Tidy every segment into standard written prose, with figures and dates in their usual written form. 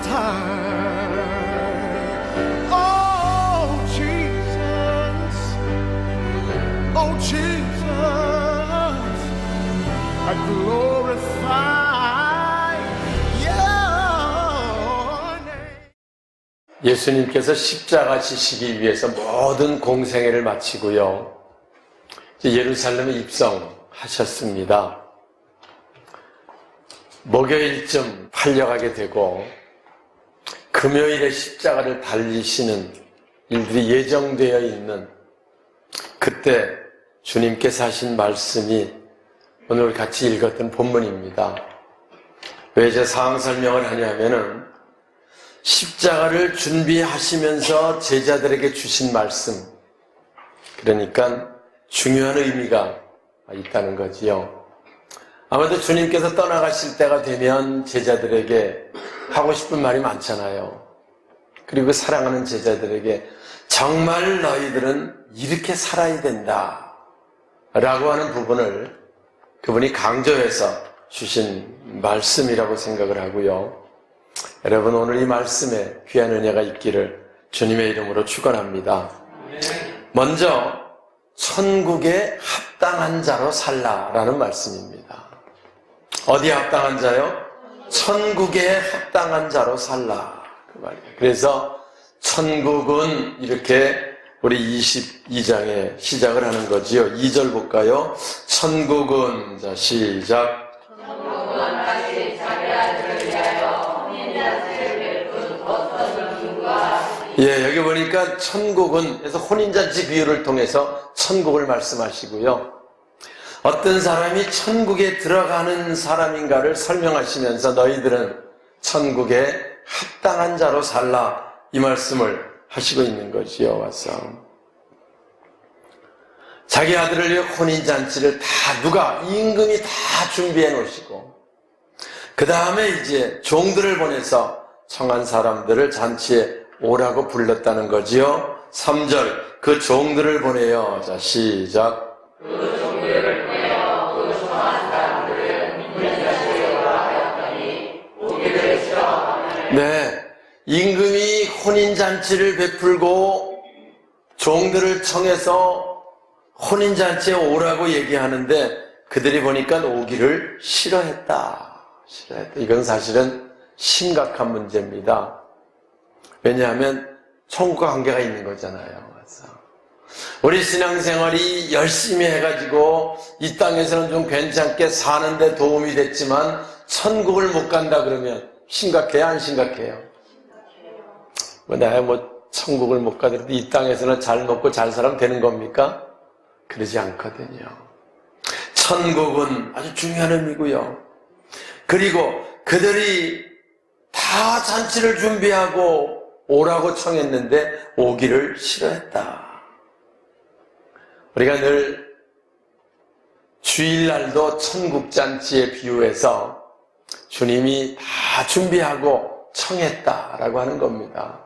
this time. Oh Jesus, oh Jesus, I glorify your name. 예수님께서 십자가 지시기 위해서 모든 공생애를 마치고요, 예루살렘에 입성하셨습니다. 목요일쯤 팔려가게 되고 금요일에 십자가를 달리시는 일들이 예정되어 있는 그때 주님께서 하신 말씀이 오늘 같이 읽었던 본문입니다. 왜 저 상황 설명을 하냐면은 십자가를 준비하시면서 제자들에게 주신 말씀, 그러니까 중요한 의미가 있다는 거지요. 아마도 주님께서 떠나가실 때가 되면 제자들에게 하고 싶은 말이 많잖아요. 그리고 사랑하는 제자들에게 정말 너희들은 이렇게 살아야 된다 라고 하는 부분을 그분이 강조해서 주신 말씀이라고 생각을 하고요. 여러분, 오늘 이 말씀에 귀한 은혜가 있기를 주님의 이름으로 축원합니다. 먼저 천국에 합당한 자로 살라라는 말씀입니다. 어디에 합당한 자요? 천국에 합당한 자로 살라, 그 말이에요. 그래서 천국은 이렇게 우리 22장에 시작을 하는 거지요. 2절 볼까요? 천국은, 자 시작. 천국은 다시 자기 아들을 위하여 혼인 잔치를 베푼 어떤 누구와 예, 여기 보니까 천국은, 그래서 혼인잔치 비유를 통해서 천국을 말씀하시고요. 어떤 사람이 천국에 들어가는 사람인가를 설명하시면서 너희들은 천국에 합당한 자로 살라, 이 말씀을 하시고 있는 거지요. 와서 자기 아들을 위해 혼인잔치를 다 누가 임금이 다 준비해 놓으시고 그 다음에 이제 종들을 보내서 청한 사람들을 잔치에 오라고 불렀다는 거지요. 3절 그 종들을 보내요. 자 시작. 그 종들을 보내어 그 청한 사람들을 혼인잔치에 오라 하였더니 오기를 싫어하며 네, 임금이 혼인잔치를 베풀고 종들을 청해서 혼인잔치에 오라고 얘기하는데 그들이 보니까 오기를 싫어했다. 이건 사실은 심각한 문제입니다. 왜냐하면 천국과 관계가 있는 거잖아요. 그래서 우리 신앙생활이 열심히 해가지고 이 땅에서는 좀 괜찮게 사는데 도움이 됐지만 천국을 못 간다 그러면 심각해요? 안 심각해요? 내가 천국을 못 가더라도 이 땅에서는 잘 먹고 잘 살면 되는 겁니까? 그러지 않거든요. 천국은 아주 중요한 의미고요. 그리고 그들이 다 잔치를 준비하고 오라고 청했는데 오기를 싫어했다. 우리가 늘 주일날도 천국잔치에 비유해서 주님이 다 준비하고 청했다라고 하는 겁니다.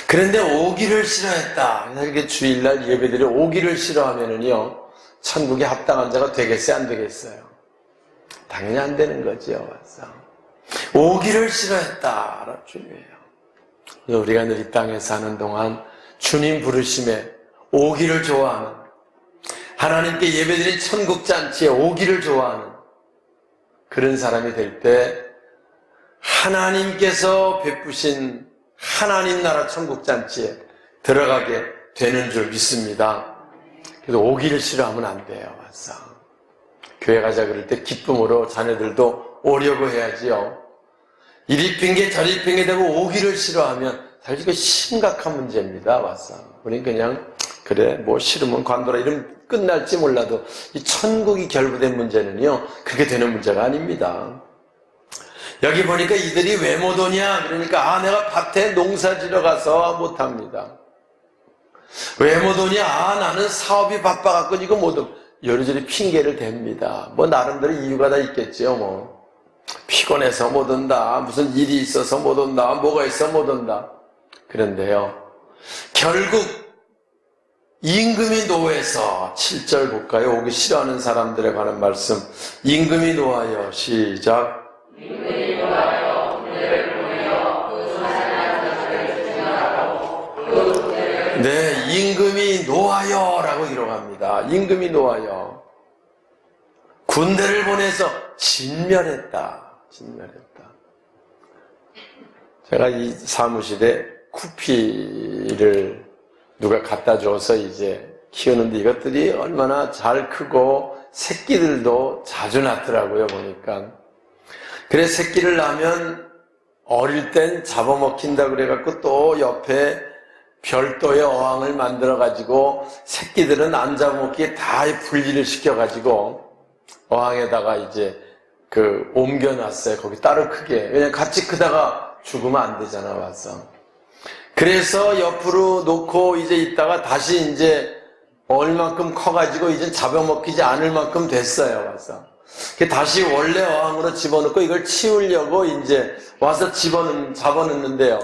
그런데 오기를 싫어했다. 이렇게 주일날 예배드려 오기를 싫어하면은요, 천국에 합당한 자가 되겠어요? 안 되겠어요? 당연히 안 되는 거죠. 오기를 싫어했다. 주님이에요. 우리가 늘 이 땅에 사는 동안 주님 부르심에 오기를 좋아하는, 하나님께 예배드린 천국잔치에 오기를 좋아하는 그런 사람이 될 때 하나님께서 베푸신 하나님 나라 천국잔치에 들어가게 되는 줄 믿습니다. 그래서 오기를 싫어하면 안 돼요. 맞아. 교회 가자 그럴 때 기쁨으로 자녀들도 오려고 해야지요. 이리 핑계 저리 핑계 대고 오기를 싫어하면 사실 이거 심각한 문제입니다. 맞아. 우린 그냥 그래 뭐 싫으면 관둬라 이러면 끝날지 몰라도 이 천국이 결부된 문제는요 그게 되는 문제가 아닙니다. 여기 보니까 이들이 왜 못 오냐? 그러니까 내가 밭에 농사 지러 가서 못합니다. 왜 못 오냐? 나는 사업이 바빠갖고 이거 못 오. 여리저리 핑계를 댑니다. 뭐 나름대로 이유가 다 있겠죠. 뭐 피곤해서 못 온다, 무슨 일이 있어서 못 온다, 뭐가 있어 못 온다. 그런데요 결국 임금이 노해서 7절 볼까요? 오기 싫어하는 사람들에 관한 말씀. 임금이 노하여 시작. 임금이 노하여 군대를 보내어 그 임금이 놓아요. 군대를 보내서 진멸했다. 제가 이 사무실에 쿠피를 누가 갖다 줘서 이제 키우는데 이것들이 얼마나 잘 크고 새끼들도 자주 낳더라고요, 보니까. 그래, 새끼를 낳으면 어릴 땐 잡아먹힌다 그래갖고 또 옆에 별도의 어항을 만들어가지고 새끼들은 안 잡아먹기에 다 분리를 시켜가지고 어항에다가 이제 옮겨놨어요. 거기 따로 크게. 왜냐면 같이 크다가 죽으면 안 되잖아, 와서. 그래서 옆으로 놓고 이제 있다가 다시 이제 얼만큼 커가지고 이제 잡아먹히지 않을 만큼 됐어요, 와서. 다시 원래 어항으로 집어넣고 이걸 치우려고 이제 와서 잡아넣는데요.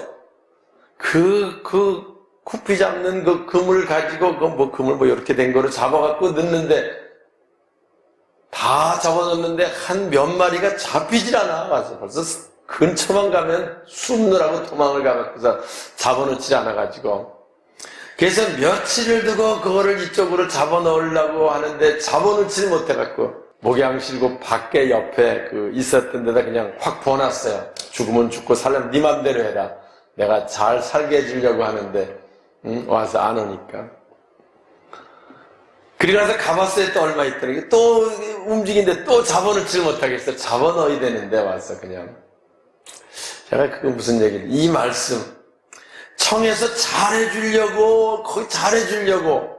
쿠피 잡는 그 그물 가지고, 그물 이렇게 된 거로 잡아갖고 넣는데, 다 잡아넣는데 한 몇 마리가 잡히질 않아. 와서 벌써 근처만 가면 숨느라고 도망을 가갖고서 잡아놓지 않아가지고. 그래서 며칠을 두고 그거를 이쪽으로 잡아넣으려고 하는데 잡아놓지를 못해갖고 목양 실고 밖에 옆에 있었던 데다 그냥 확 버놨어요. 죽으면 죽고 살려면 네 맘대로 해라. 내가 잘 살게 해주려고 하는데 와서 안 오니까. 그리고 나서 가봤어요. 또 얼마 있더니 또 움직이는데 또 잡아놓지를 못하겠어요. 잡아넣어야 되는데 와서 그냥. 제가 그거 무슨 얘기를, 이 말씀 청해서 잘해주려고 거의 잘해주려고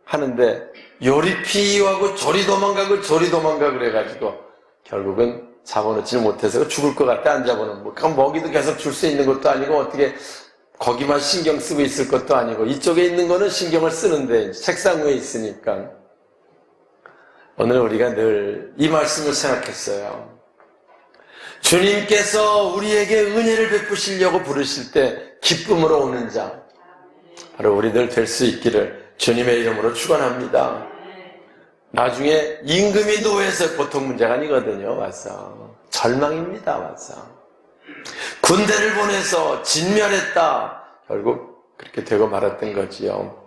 하는데 요리 피하고 저리 도망가고 저리 도망가 그래가지고 결국은 잡아놓지를 못해서 죽을 것 같아. 안 잡아놓으면 그럼 먹이도 계속 줄 수 있는 것도 아니고 어떻게 거기만 신경 쓰고 있을 것도 아니고 이쪽에 있는 거는 신경을 쓰는데 책상 위에 있으니까. 오늘 우리가 늘 이 말씀을 생각했어요. 주님께서 우리에게 은혜를 베푸시려고 부르실 때 기쁨으로 오는 자 바로 우리들 될 수 있기를 주님의 이름으로 축원합니다. 나중에 임금이 노해서 보통 문제가 아니거든요. 와서 절망입니다. 와서 군대를 보내서 진멸했다. 결국 그렇게 되고 말았던 거지요.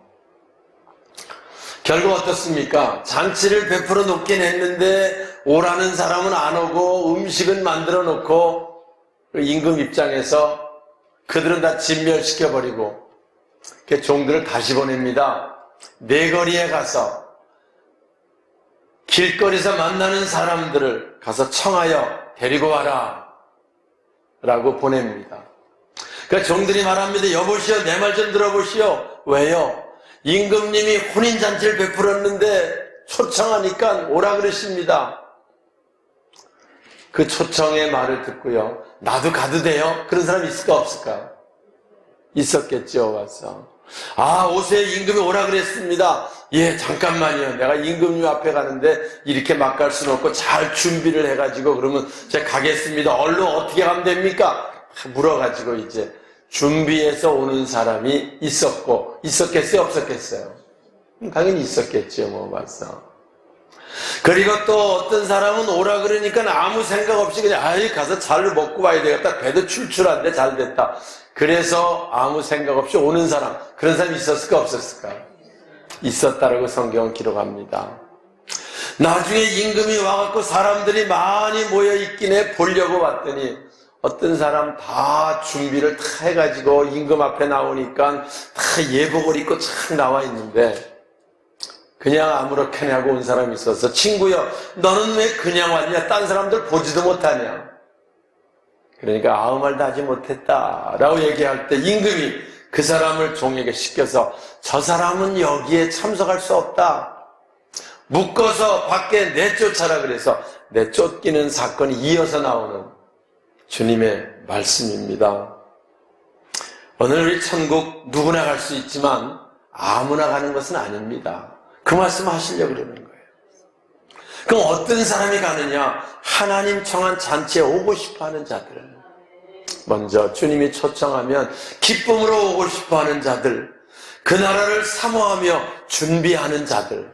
결국 어떻습니까? 잔치를 베풀어 놓긴 했는데 오라는 사람은 안 오고 음식은 만들어 놓고 임금 입장에서 그들은 다 진멸시켜버리고 종들을 다시 보냅니다. 내거리에 가서 길거리에서 만나는 사람들을 가서 청하여 데리고 와라 라고 보냅니다. 그러니까 종들이 말합니다. 여보시오, 내 말 좀 들어보시오. 왜요? 임금님이 혼인잔치를 베풀었는데 초청하니까 오라 그러십니다. 그 초청의 말을 듣고요. 나도 가도 돼요? 그런 사람이 있을까 없을까? 있었겠죠. 와서 오세요. 임금이 오라 그랬습니다. 예, 잠깐만요. 내가 임금님 앞에 가는데 이렇게 막 갈 수는 없고 잘 준비를 해가지고 그러면 제가 가겠습니다. 얼른 어떻게 가면 됩니까? 물어가지고 이제 준비해서 오는 사람이 있었고 있었겠어요? 없었겠어요? 당연히 있었겠죠. 와서 그리고 또 어떤 사람은 오라 그러니까 아무 생각 없이 그냥 가서 잘 먹고 와야 되겠다. 배도 출출한데 잘 됐다. 그래서 아무 생각 없이 오는 사람, 그런 사람이 있었을까 없었을까? 있었다라고 성경은 기록합니다. 나중에 임금이 와갖고 사람들이 많이 모여있긴 해 보려고 봤더니 어떤 사람 다 준비를 다 해가지고 임금 앞에 나오니까 다 예복을 입고 착 나와 있는데 그냥 아무렇게나 하고 온 사람이 있어서 친구여, 너는 왜 그냥 왔냐? 딴 사람들 보지도 못하냐? 그러니까 아무 말도 하지 못했다 라고 얘기할 때 임금이 그 사람을 종에게 시켜서 저 사람은 여기에 참석할 수 없다. 묶어서 밖에 내쫓아라 그래서 내쫓기는 사건이 이어서 나오는 주님의 말씀입니다. 오늘 우리 천국 누구나 갈 수 있지만 아무나 가는 것은 아닙니다. 그 말씀 하시려고 그러는 거예요. 그럼 어떤 사람이 가느냐? 하나님 청한 잔치에 오고 싶어하는 자들. 먼저 주님이 초청하면 기쁨으로 오고 싶어하는 자들, 그 나라를 사모하며 준비하는 자들,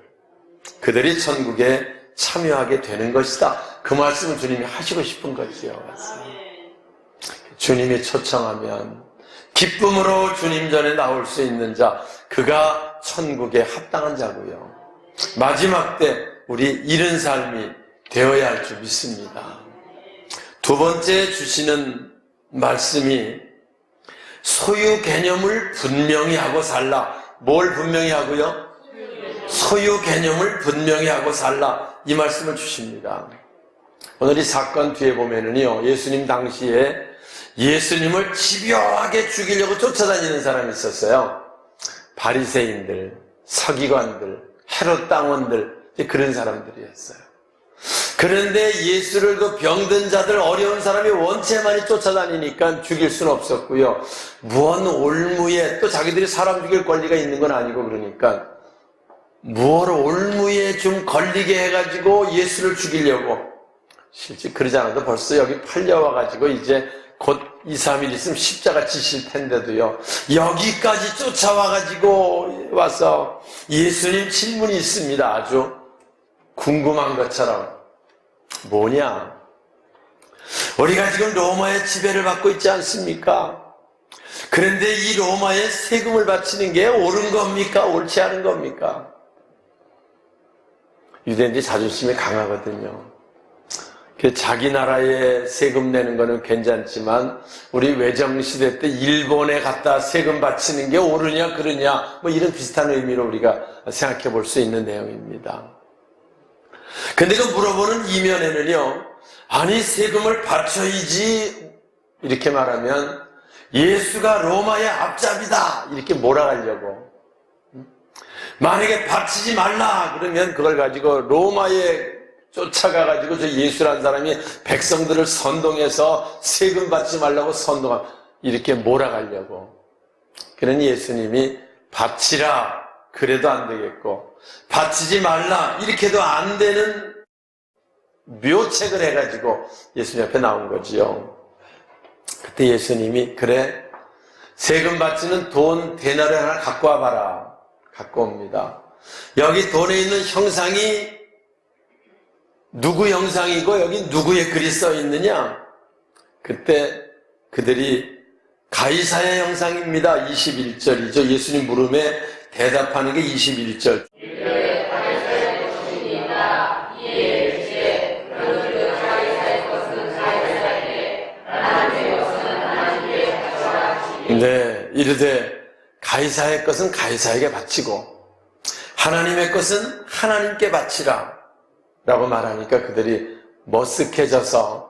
그들이 천국에 참여하게 되는 것이다. 그 말씀을 주님이 하시고 싶은 거지요. 주님이 초청하면 기쁨으로 주님 전에 나올 수 있는 자, 그가 천국에 합당한 자고요. 마지막 때 우리 이른 삶이 되어야 할 줄 믿습니다. 두 번째 주시는 말씀이 소유 개념을 분명히 하고 살라. 뭘 분명히 하고요? 소유 개념을 분명히 하고 살라. 이 말씀을 주십니다. 오늘 이 사건 뒤에 보면은요, 예수님 당시에 예수님을 집요하게 죽이려고 쫓아다니는 사람이 있었어요. 바리새인들, 서기관들, 헤롯 당원들, 그런 사람들이었어요. 그런데 예수를 그 병든 자들, 어려운 사람이 원체 많이 쫓아다니니까 죽일 수는 없었고요. 무언 올무에, 또 자기들이 사람 죽일 권리가 있는 건 아니고 그러니까 무언 올무에 좀 걸리게 해가지고 예수를 죽이려고, 실제 그러지 않아도 벌써 여기 팔려와가지고 이제 곧 2, 3일 있으면 십자가 지실 텐데도요, 여기까지 쫓아와가지고 와서 예수님 질문이 있습니다. 아주 궁금한 것처럼. 뭐냐? 우리가 지금 로마의 지배를 받고 있지 않습니까? 그런데 이 로마에 세금을 바치는 게 옳은 겁니까? 옳지 않은 겁니까? 유대인들이 자존심이 강하거든요. 자기 나라에 세금 내는 거는 괜찮지만 우리 외정시대 때 일본에 갖다 세금 바치는 게 옳으냐 그러냐, 뭐 이런 비슷한 의미로 우리가 생각해 볼 수 있는 내용입니다. 근데 그 물어보는 이면에는요, 아니 세금을 바쳐야지 이렇게 말하면 예수가 로마의 앞잡이다 이렇게 몰아가려고, 만약에 바치지 말라 그러면 그걸 가지고 로마에 쫓아가가지고 저 예수라는 사람이 백성들을 선동해서 세금 받지 말라고 선동하고 이렇게 몰아가려고. 그러니 예수님이 바치라 그래도 안 되겠고 바치지 말라 이렇게도 안 되는 묘책을 해가지고 예수님 앞에 나온 거지요. 그때 예수님이 그래, 세금 바치는 돈 데나리 하나 갖고 와봐라. 갖고 옵니다. 여기 돈에 있는 형상이 누구 형상이고 여기 누구의 글이 써 있느냐? 그때 그들이 가이사의 형상입니다. 21절이죠. 예수님 물음에 대답하는 게 21절. 네, 이르되 가이사의 것은 가이사에게 바치고 하나님의 것은 하나님께 바치라 라고 말하니까 그들이 머쓱해져서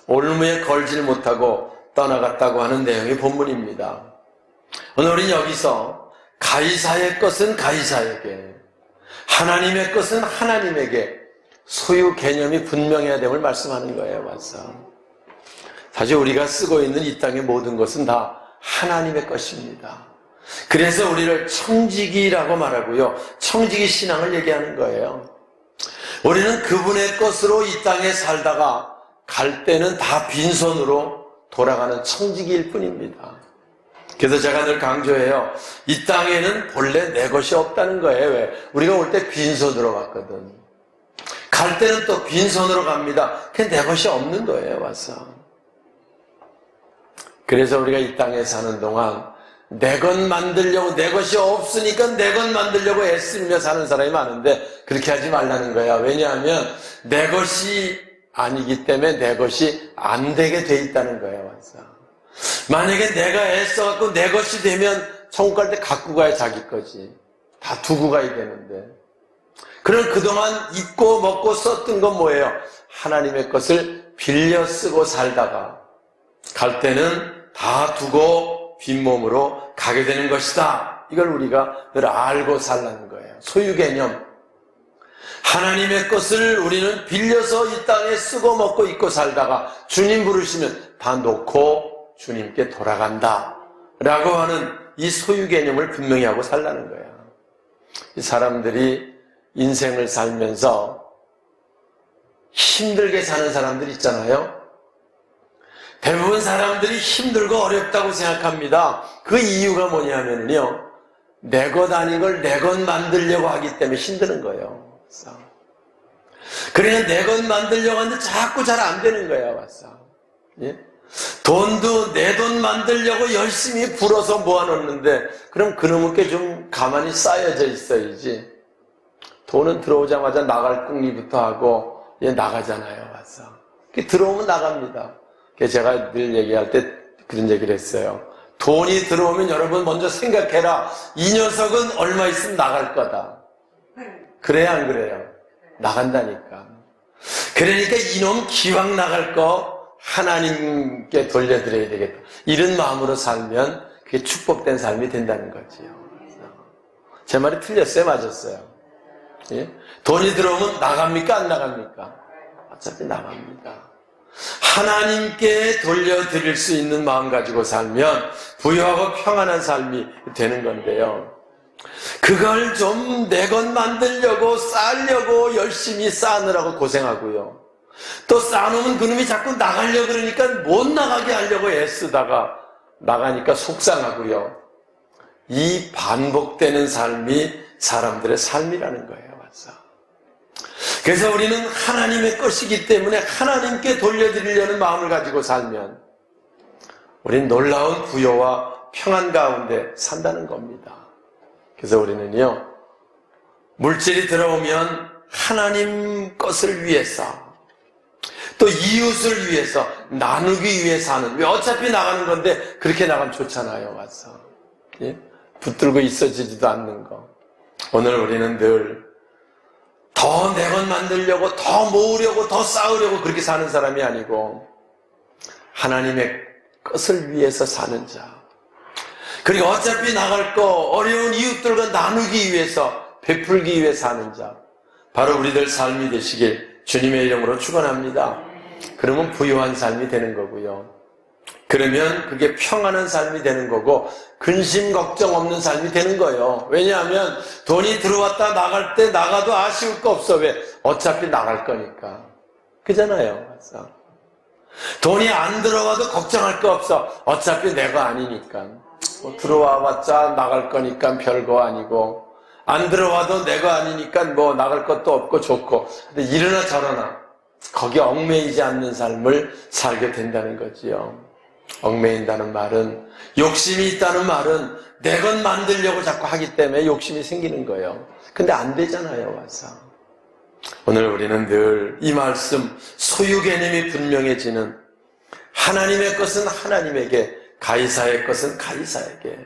올무에 걸질 못하고 떠나갔다고 하는 내용의 본문입니다. 오늘 우리는 여기서 가이사의 것은 가이사에게, 하나님의 것은 하나님에게 소유 개념이 분명해야 됨을 말씀하는 거예요. 맞죠? 사실 우리가 쓰고 있는 이 땅의 모든 것은 다 하나님의 것입니다. 그래서 우리를 청지기라고 말하고요, 청지기 신앙을 얘기하는 거예요. 우리는 그분의 것으로 이 땅에 살다가 갈 때는 다 빈손으로 돌아가는 청지기일 뿐입니다. 그래서 제가 늘 강조해요. 이 땅에는 본래 내 것이 없다는 거예요. 왜? 우리가 올 때 빈손으로 갔거든. 갈 때는 또 빈손으로 갑니다. 그게 내 것이 없는 거예요. 와서. 그래서 우리가 이 땅에 사는 동안 내 것 만들려고, 내 것이 없으니까 내 것 만들려고 애쓰며 사는 사람이 많은데 그렇게 하지 말라는 거야. 왜냐하면 내 것이 아니기 때문에 내 것이 안 되게 돼 있다는 거야. 맞아. 만약에 내가 애써갖고 내 것이 되면 천국 갈 때 갖고 가야 자기 거지. 다 두고 가야 되는데. 그럼 그동안 입고 먹고 썼던 건 뭐예요? 하나님의 것을 빌려 쓰고 살다가 갈 때는 다 두고 빈몸으로 가게 되는 것이다. 이걸 우리가 늘 알고 살라는 거예요. 소유 개념. 하나님의 것을 우리는 빌려서 이 땅에 쓰고 먹고 입고 살다가 주님 부르시면 다 놓고 주님께 돌아간다 라고 하는 이 소유 개념을 분명히 하고 살라는 거예요. 이 사람들이 인생을 살면서 힘들게 사는 사람들 있잖아요. 대부분 사람들이 힘들고 어렵다고 생각합니다. 그 이유가 뭐냐면요, 내 것 아닌 걸 내 것 만들려고 하기 때문에 힘드는 거예요. 그래서 내 것 만들려고 하는데 자꾸 잘 안 되는 거예요. 맞어. 예? 돈도 내 돈 만들려고 열심히 불어서 모아놓는데 그럼 그놈의 게 좀 가만히 쌓여져 있어야지. 돈은 들어오자마자 나갈 궁리부터 하고 얘 나가잖아요. 와서 들어오면 나갑니다. 제가 늘 얘기할 때 그런 얘기를 했어요. 돈이 들어오면 여러분 먼저 생각해라. 이 녀석은 얼마 있으면 나갈 거다. 그래야 안 그래요? 나간다니까. 그러니까 이놈 기왕 나갈 거 하나님께 돌려드려야 되겠다. 이런 마음으로 살면 그게 축복된 삶이 된다는 거지요. 제 말이 틀렸어요? 맞았어요? 예? 돈이 들어오면 나갑니까? 안 나갑니까? 어차피 나갑니다. 하나님께 돌려드릴 수 있는 마음 가지고 살면 부유하고 평안한 삶이 되는 건데요. 그걸 좀 내 것 만들려고 쌓으려고 열심히 쌓느라고 고생하고요. 또 쌓아놓으면 그놈이 자꾸 나가려고 그러니까 못 나가게 하려고 애쓰다가 나가니까 속상하고요. 이 반복되는 삶이 사람들의 삶이라는 거예요. 맞아. 그래서 우리는 하나님의 것이기 때문에 하나님께 돌려드리려는 마음을 가지고 살면 우린 놀라운 부요와 평안 가운데 산다는 겁니다. 그래서 우리는요, 물질이 들어오면 하나님 것을 위해서 또 이웃을 위해서 나누기 위해서 하는, 왜 어차피 나가는 건데 그렇게 나가면 좋잖아요. 와서 예? 붙들고 있어지지도 않는 거. 오늘 우리는 늘 더 내 것 만들려고, 더 모으려고, 더 쌓으려고 그렇게 사는 사람이 아니고 하나님의 것을 위해서 사는 자, 그리고 어차피 나갈 거 어려운 이웃들과 나누기 위해서, 베풀기 위해 사는 자, 바로 우리들 삶이 되시길 주님의 이름으로 축원합니다. 그러면 부유한 삶이 되는 거고요. 그러면 그게 평안한 삶이 되는 거고 근심 걱정 없는 삶이 되는 거예요. 왜냐하면 돈이 들어왔다 나갈 때 나가도 아쉬울 거 없어. 왜? 어차피 나갈 거니까. 그잖아요. 맞아. 돈이 안 들어와도 걱정할 거 없어. 어차피 내가 아니니까. 뭐 들어와봤자 나갈 거니까 별거 아니고, 안 들어와도 내가 아니니까 뭐 나갈 것도 없고 좋고. 근데 이러나 저러나 거기에 얽매이지 않는 삶을 살게 된다는 거지요. 얽매인다는 말은, 욕심이 있다는 말은 내 것 만들려고 자꾸 하기 때문에 욕심이 생기는 거예요. 근데 안 되잖아요. 와서 오늘 우리는 늘 이 말씀, 소유 개념이 분명해지는, 하나님의 것은 하나님에게, 가이사의 것은 가이사에게,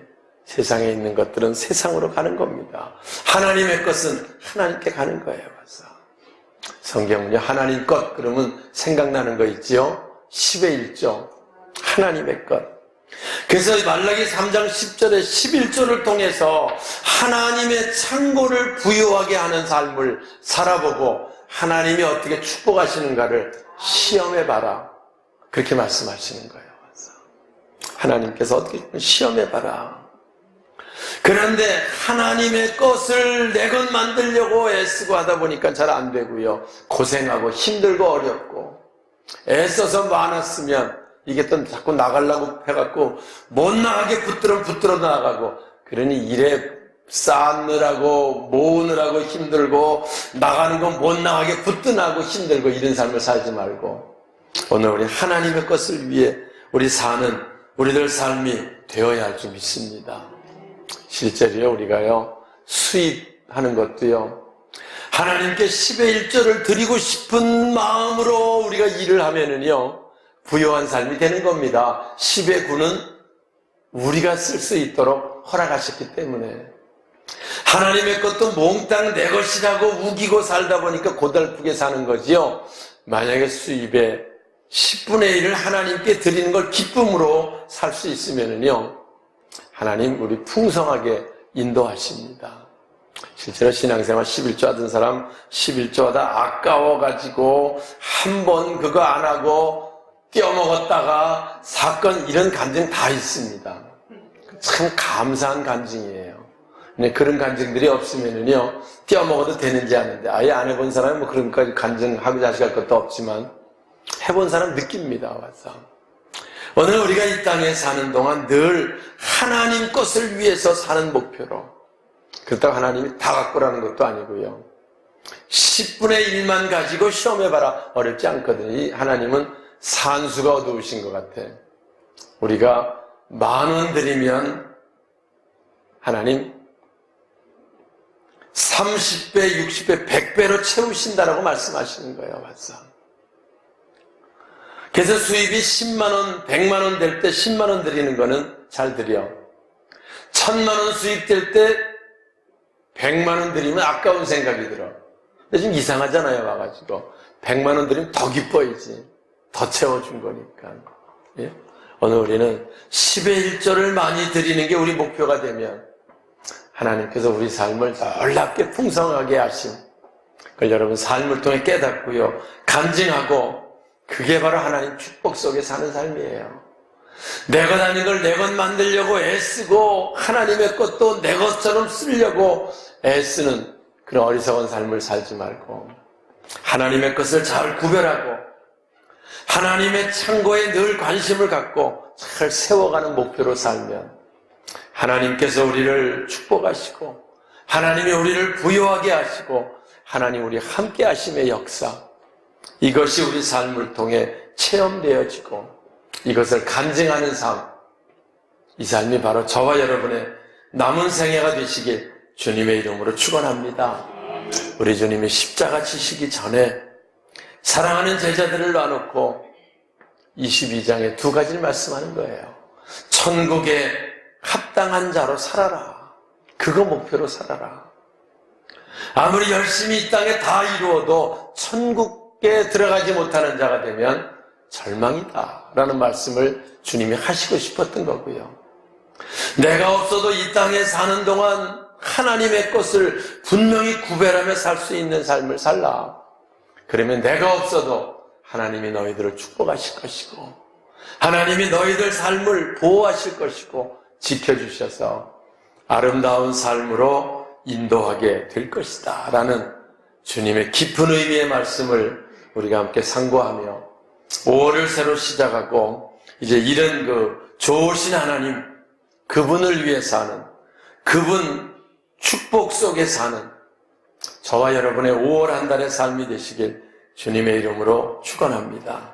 세상에 있는 것들은 세상으로 가는 겁니다. 하나님의 것은 하나님께 가는 거예요. 와서 성경은요, 하나님 것 그러면 생각나는 거 있지요? 10의 1조 하나님의 것. 그래서 말라기 3장 10절에 11조를 통해서 하나님의 창고를 부유하게 하는 삶을 살아보고 하나님이 어떻게 축복하시는가를 시험해봐라, 그렇게 말씀하시는 거예요. 하나님께서 어떻게 시험해봐라. 그런데 하나님의 것을 내 것 만들려고 애쓰고 하다 보니까 잘 안 되고요, 고생하고 힘들고 어렵고, 애써서 많았으면 이게 또 자꾸 나가려고 해갖고 못 나가게 붙들어 나가고, 그러니 일에 쌓느라고 모으느라고 힘들고 나가는 건 못 나가게 붙드나고 힘들고, 이런 삶을 살지 말고 오늘 우리 하나님의 것을 위해 우리 사는 우리들 삶이 되어야 할 줄 믿습니다. 실제로요, 우리가요 수입하는 것도요, 하나님께 10의 1조를 드리고 싶은 마음으로 우리가 일을 하면은요 부유한 삶이 되는 겁니다. 10의 9는 우리가 쓸 수 있도록 허락하셨기 때문에, 하나님의 것도 몽땅 내 것이라고 우기고 살다 보니까 고달프게 사는 거지요. 만약에 수입의 10분의 1을 하나님께 드리는 걸 기쁨으로 살 수 있으면은요, 하나님 우리 풍성하게 인도하십니다. 실제로 신앙생활 11조 하던 사람 11조 하다 아까워가지고 한 번 그거 안 하고 떼어먹었다가 사건, 이런 간증 다 있습니다. 참 감사한 간증이에요. 근데 그런 간증들이 없으면은요 떼어먹어도 되는지 아는데, 아예 안 해본 사람은 뭐 그런까지 간증하고 자식할 것도 없지만 해본 사람 느낍니다. 와서 오늘 우리가 이 땅에 사는 동안 늘 하나님 것을 위해서 사는 목표로, 그렇다고 하나님이 다 갖고라는 것도 아니고요, 10분의 1만 가지고 시험해봐라, 어렵지 않거든요. 하나님은 산수가 어두우신 것 같아. 우리가 10,000원 드리면 하나님 30배, 60배, 100배로 채우신다라고 말씀하시는 거예요. 맞죠? 그래서 수입이 10만원, 100만원 될 때 10만원 드리는 거는 잘 드려. 1,000만원 수입될 때 100만원 드리면 아까운 생각이 들어. 근데 좀 이상하잖아요. 와가지고 100만원 드리면 더 기뻐이지. 더 채워준 거니까. 예? 오늘 우리는 10의 1조를 많이 드리는 게 우리 목표가 되면 하나님께서 우리 삶을 놀랍게 풍성하게 하심, 그걸 여러분 삶을 통해 깨닫고요, 간증하고, 그게 바로 하나님 축복 속에 사는 삶이에요. 내 것 아닌 걸 내 것 만들려고 애쓰고 하나님의 것도 내 것처럼 쓰려고 애쓰는 그런 어리석은 삶을 살지 말고, 하나님의 것을 잘 구별하고 하나님의 창고에 늘 관심을 갖고 잘 세워가는 목표로 살면 하나님께서 우리를 축복하시고 하나님이 우리를 부유하게 하시고 하나님 우리 함께 하심의 역사, 이것이 우리 삶을 통해 체험되어지고 이것을 간증하는 삶, 이 삶이 바로 저와 여러분의 남은 생애가 되시길 주님의 이름으로 축원합니다. 우리 주님이 십자가 지시기 전에 사랑하는 제자들을 놔놓고 22장에 2가지를 말씀하는 거예요. 천국에 합당한 자로 살아라. 그거 목표로 살아라. 아무리 열심히 이 땅에 다 이루어도 천국에 들어가지 못하는 자가 되면 절망이다 라는 말씀을 주님이 하시고 싶었던 거고요. 내가 없어도 이 땅에 사는 동안 하나님의 것을 분명히 구별하며 살 수 있는 삶을 살라. 그러면 내가 없어도 하나님이 너희들을 축복하실 것이고 하나님이 너희들 삶을 보호하실 것이고 지켜주셔서 아름다운 삶으로 인도하게 될 것이다 라는 주님의 깊은 의미의 말씀을 우리가 함께 상고하며 5월을 새로 시작하고 이제 이런 그 좋으신 하나님, 그분을 위해 사는, 그분 축복 속에 사는 저와 여러분의 5월 한 달의 삶이 되시길 주님의 이름으로 축원합니다.